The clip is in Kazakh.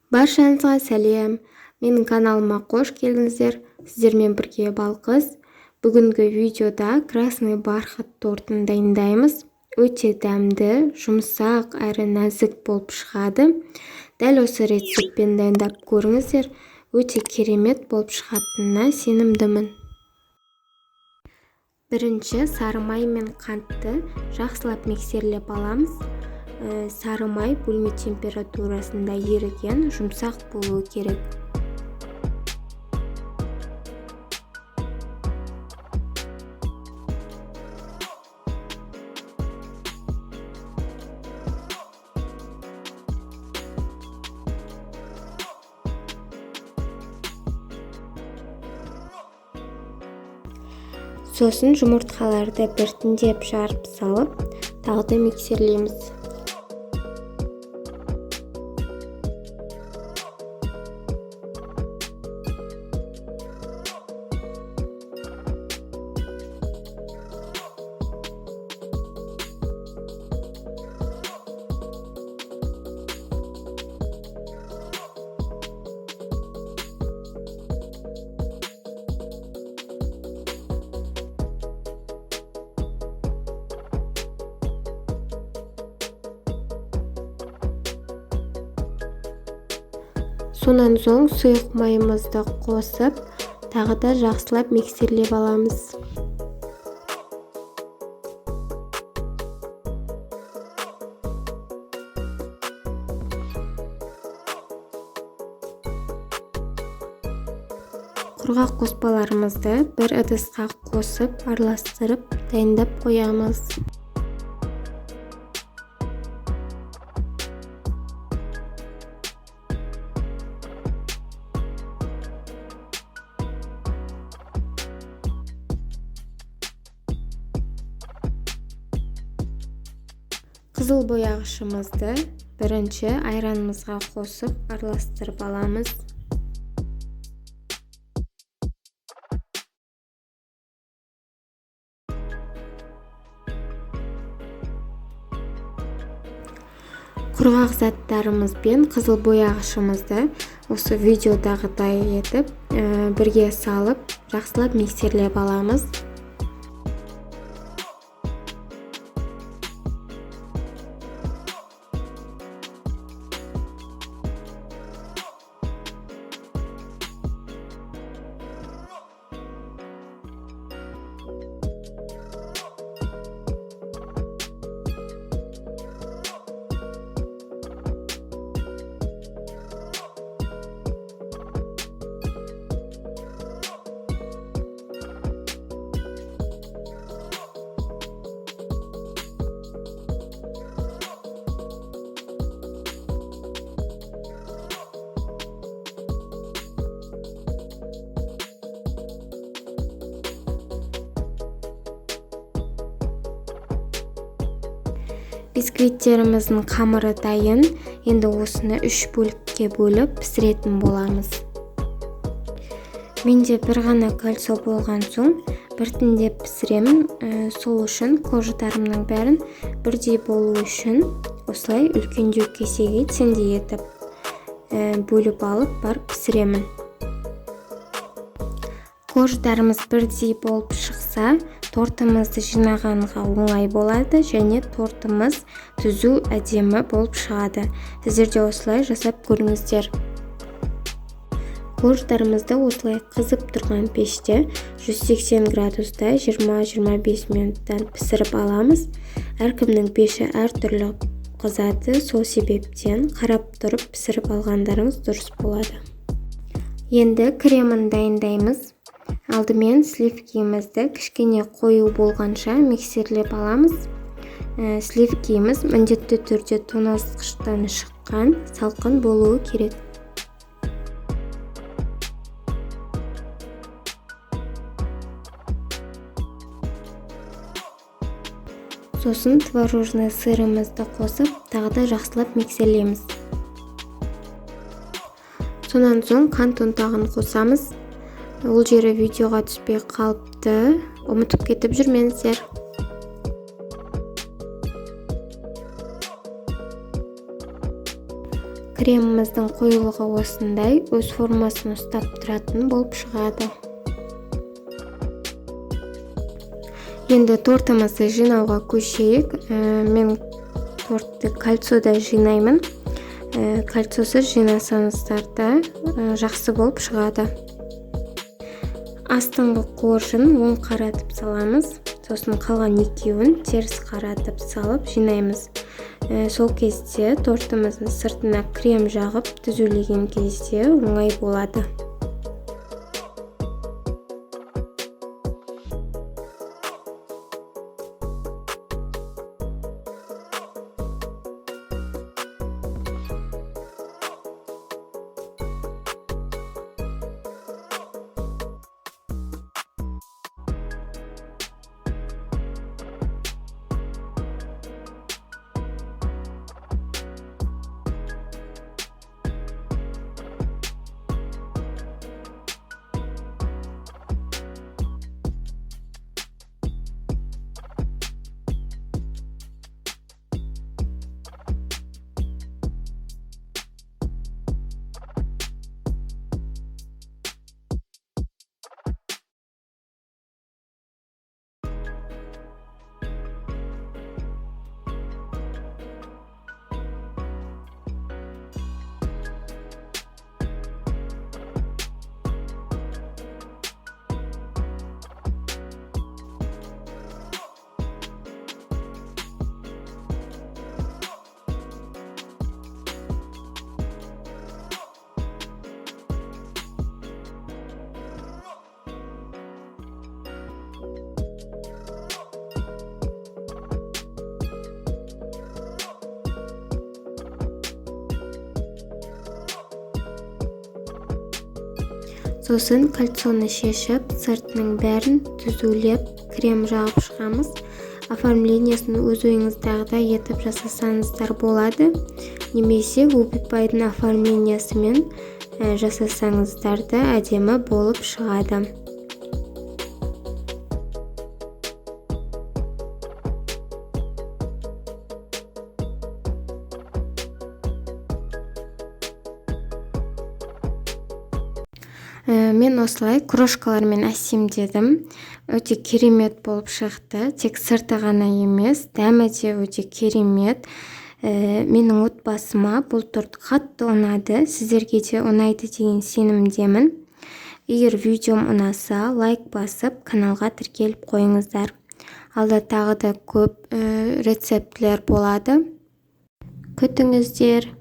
Баршаңызға сәлем. Менің каналыма қош келдіңіздер. Сіздермен бірге Балқыз. Бүгінгі видеода красный бархат тортын дайындаймыз. Өте дәмді, жұмсақ әрі нәзік болып шығады. Дәл осы рецептпен дайындап көріңіздер. Өте керемет болып шығатынына сенімдімін. Бірінші сары май мен қантты жақсылап миксерлеп аламыз. Сары май бөлме температурасында еріген, жұмсақ болуы керек. Сосын жұмыртқаларды біртіндеп жарып салып, тағы да миксерлейміз. Сонан соң сұйық майымызды қосып, тағы да жақсылап миксерлеп аламыз. Құрғақ қоспаларымызды бір ыдысқа қосып, араластырып, дайындап қоямыз. Қызыл бояғышымызды бірінші айранымызға қосып араластырып аламыз. Құрғақ заттарымыз бен қызыл бояғышымызды осы видеодағыдай етіп бірге салып, жақсылап миксерлеп аламыз. Бисквиттеріміздің қамыры дайын. Енді осыны 3 бөлікке бөліп пісіретін боламыз. Менде бір ғана кольцо болған соң біртіндеп пісіремін. Сол үшін қожытарымның бәрін бірдей болу үшін осылай үлкендеу кесеге теңдей етіп бөліп алып барып пісіремін. Қожытарымыз бірдей болып шықса, тортымызды жинағанға оңай болады және тортымыз түзу әдемі болып шығады. Сіздер де осылай жасап көріңіздер. Қожытарымызды осылай қызып тұрған пеште 180 градуста 20-25 минуттан пісіріп аламыз. Әркімнің пеші әртүрлі қызады, сол себептен қарап тұрып пісіріп алғандарыңыз дұрыс болады. Енді кремін дайындаймыз. Алдымен сливкимізді кішкене қою болғанша миксерлеп аламыз. Сливкиміз міндетті түрде тоңазытқыштан шыққан, салқын болуы керек. Сосын творожный сырымызды қосып, тағы да жақсылап миксерлейміз. Сонан соң қант ұнтағын қосамыз. Ол жері видеоға түспей қалыпты, ұмытып кетіп жүрмеңіздер. креміміздің қоюлығы осындай өз формасын ұстап тұратын болып шығады. Енді тортымызды жинауға көшейік. Мен тортты кольцода жинаймын. Кольцосыз жинасаңыздар да жақсы болып шығады. Астыңғы қоржын оң қаратып саламыз. Сосын қалған екеуін теріс қаратып салып жинаймыз. Сол кезде тортымыздың сыртына крем жағып түзулеген кезде оңай болады. Сосын кольцоны шешіп, сыртының бәрін түзулеп, крем жағып шығамыз. Оформлениясын өз ойыңыздағыдай етіп жасасаңыздар болады. Немесе Убипайдың оформлениясымен жасасаңыздар да әдемі болып шығады. Мен осылай крошкалармен әсемдедім. Өте керемет болып шықты. Тек сырты ғана емес, дәмі де өте керемет. Менің отбасыма бұл торт қатты ұнады. Сіздерге де ұнайды деген сенімдемін. Егер видеом ұнаса, лайк басып, каналға тіркеліп қойыңыздар. Алда тағы да көп рецептілер болады. Күтіңіздер.